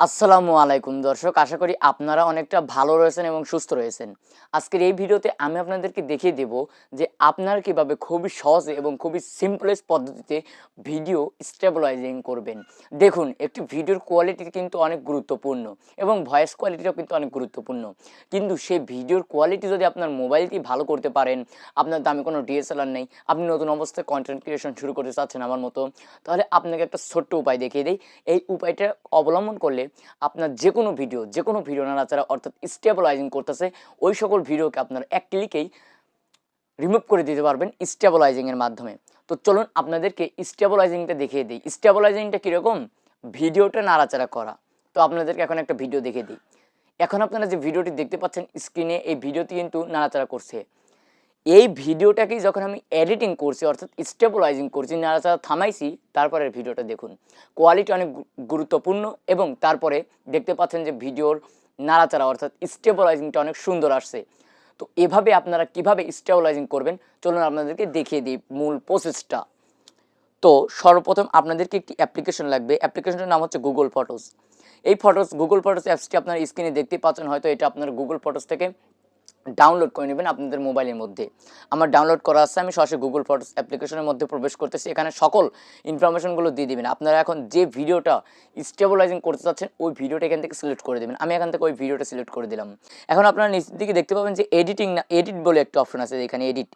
আসসালামু আলাইকুম দর্শক, আশা করি আপনারা অনেকটা ভালো রয়েছেন এবং সুস্থ রয়েছেন। আজকের এই ভিডিওতে আমি আপনাদেরকে দেখিয়ে দেব যে আপনারা কিভাবে খুবই সহজে এবং খুবই সিম্পলেস্ট পদ্ধতিতে ভিডিও স্টেবিলাইজিং করবেন। দেখুন, একটি ভিডিওর কোয়ালিটি কিন্তু অনেক গুরুত্বপূর্ণ এবং ভয়েস কোয়ালিটিটাও কিন্তু অনেক গুরুত্বপূর্ণ। কিন্তু সেই ভিডিওর কোয়ালিটি যদি আপনার মোবাইল দিয়ে ভালো করতে পারেন, আপনার দামি কোনো ডিএসএলআর নেই, আপনি নতুন অবস্থায় কন্টেন্ট ক্রিয়েশন শুরু করতে চাচ্ছেন আমার মতো, তাহলে আপনাকে একটা ছোট্ট উপায় দেখিয়ে দেই। এই উপায়টা অবলম্বন করলে আপনার যেকোনো ভিডিও নাড়াচাড়া অর্থাৎ স্টেবিলাইজিং করতেছে ওই সকল ভিডিওকে আপনার এক ক্লিকেই রিমুভ করে দিতে পারবেন স্টেবিলাইজিংয়ের মাধ্যমে। তো চলুন আপনাদেরকে স্টেবিলাইজিংটা দেখিয়ে দিই। স্টেবিলাইজিংটা কীরকম? ভিডিওটা নাড়াচাড়া করা। তো আপনাদেরকে এখন একটা ভিডিও দেখিয়ে দিই। এখন আপনারা যে ভিডিওটি দেখতে পাচ্ছেন স্ক্রিনে, এই ভিডিওটি কিন্তু নাড়াচাড়া করছে। এই ভিডিওটাকেই যখন আমি এডিটিং করছি অর্থাৎ স্টেবিলাইজিং করছি, নাড়াচাড়া থামাইছি, তারপরের ভিডিওটা দেখুন। কোয়ালিটি অনেক গুরুত্বপূর্ণ এবং তারপরে দেখতে পাচ্ছেন যে ভিডিওর নাড়াচাড়া অর্থাৎ স্টেবিলাইজিংটা অনেক সুন্দর আসছে। তো এভাবে আপনারা কিভাবে স্টেবিলাইজিং করবেন চলুন আপনাদেরকে দেখিয়ে দিই মূল প্রসেসটা। তো সর্বপ্রথম আপনাদেরকে একটি অ্যাপ্লিকেশন লাগবে। অ্যাপ্লিকেশনটার নাম হচ্ছে গুগল ফটোস। এই গুগল ফটোস অ্যাপসটি আপনার স্ক্রিনে দেখতে পাচ্ছেন, হয়তো এটা আপনার গুগল ফটোস থেকে ডাউনলোড করে নেবেন আপনাদের মোবাইলের মধ্যে। আমার ডাউনলোড করা আছে, আমি সরাসরি গুগল ফটোস অ্যাপ্লিকেশনের মধ্যে প্রবেশ করতেছি। এখানে সকল ইনফরমেশনগুলো দিয়ে দিবেন। আপনারা এখন যে ভিডিওটা স্টেবিলাইজিং করতে চাচ্ছেন ওই ভিডিওটা এখান থেকে সিলেক্ট করে দেবেন। আমি এখান থেকে ওই ভিডিওটা সিলেক্ট করে দিলাম। এখন আপনারা নিচের দিকে দেখতে পাবেন যে এডিট বলে একটা অপশন আছে, এখানে এডিট।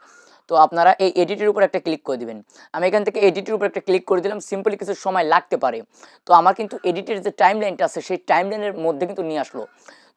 তো আপনারা এই এডিটের উপর একটা ক্লিক করে দিবেন। আমি এখান থেকে এডিটের উপর একটা ক্লিক করে দিলাম। সিম্পলি কিছু সময় লাগতে পারে। তো আমার কিন্তু এডিটের যে টাইমলাইনটা আছে সেই টাইমলাইনের মধ্যে কিন্তু নিয়ে আসলো।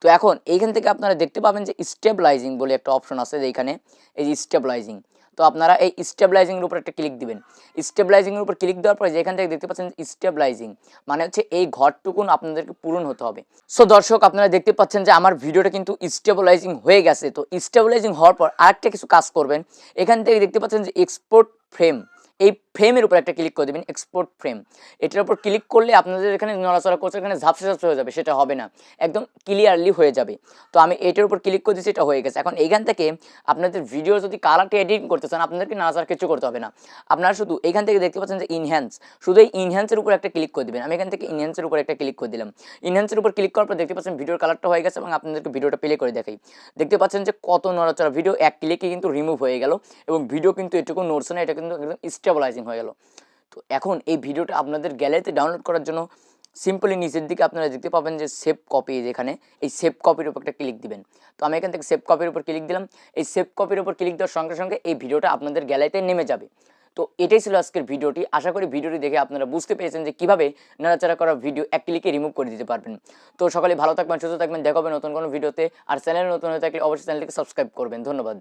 তো এখন এইখান থেকে আপনারা দেখতে পাবেন যে স্টেবিলাইজিং বলে একটা অপশন আছে, এইখানে এই যে স্টেবিলাইজিং। তো আপনারা এই স্টেবিলাইজিংয়ের উপর একটা ক্লিক দিবেন। স্টেবিলাইজিংয়ের উপর ক্লিক দেওয়ার পরে যেখান থেকে দেখতে পাচ্ছেন স্টেবিলাইজিং মানে হচ্ছে এই ঘরটুকুন আপনাদেরকে পূরণ হতে হবে। সো দর্শক, আপনারা দেখতে পাচ্ছেন যে আমার ভিডিওটা কিন্তু স্টেবিলাইজিং হয়ে গেছে। তো স্টেবিলাইজিং হওয়ার পর আরেকটা কিছু কাজ করবেন। এখান থেকে দেখতে পাচ্ছেন যে এক্সপোর্ট ফ্রেম, এই ফ্রেমের উপর একটা ক্লিক করে দেবেন, এক্সপোর্ট ফ্রেম। এটার উপর ক্লিক করলে আপনাদের এখানে নড়াচড়া করছে, এখানে ঝাপসা ঝাপসা হয়ে যাবে, সেটা হবে না, একদম ক্লিয়ারলি হয়ে যাবে। তো আমি এটার উপর ক্লিক করে দিচ্ছি, এটা হয়ে গেছে। এখন এইখান থেকে আপনাদের ভিডিও যদি কালারটা এডিটিং করতে চান আপনাদেরকে নাড়াচাড়া কিছু করতে হবে না। আপনারা শুধু এইখান থেকে দেখতে পাচ্ছেন যে ইনহ্যান্স, শুধু এই ইনহ্যান্সের উপর একটা ক্লিক করে দেবেন। আমি এখান থেকে ইনহ্যান্সের উপর একটা ক্লিক করে দিলাম। ইনহ্যান্সের উপর ক্লিক করার পর দেখতে পাচ্ছেন ভিডিওর কালারটা হয়ে গেছে এবং আপনাদেরকে ভিডিওটা প্লে করে দেখাই। দেখতে পাচ্ছেন যে কত নড়াচড়া, ভিডিও এক ক্লিকে কিন্তু রিমুভ হয়ে গেল এবং ভিডিও কিন্তু এটুকু নড়ছে না, এটা কিন্তু একদম স্টেবিলাইজিং হয়ে গেল। তো এখন এই ভিডিওটা আপনাদের গ্যালারিতে ডাউনলোড করার জন্য সিম্পলি নিচের দিকে আপনারা দেখতে পাবেন যে সেভ কপি, যেখানে এই সেভ কপির উপর একটা ক্লিক দিবেন। তো আমি এখান থেকে সেভ কপির উপর ক্লিক দিলাম। এই সেভ কপির উপর ক্লিক দেওয়ার সঙ্গে সঙ্গে এই ভিডিওটা আপনাদের গ্যালারিতে নেমে যাবে। তো এটাই ছিল আজকের ভিডিওটি। আশা করি ভিডিওটি দেখে আপনারা বুঝতে পেরেছেন যে কীভাবে নাড়াচাড়া করা ভিডিও এক ক্লিকে রিমুভ করে দিতে পারবেন। তো সকলে ভালো থাকবেন, সুস্থ থাকবেন, দেখা হবে নতুন কোনো ভিডিওতে। আর চ্যানেল নতুন হয়ে থাকলে অবশ্যই চ্যানেলটিকে সাবস্ক্রাইব করবেন। ধন্যবাদ।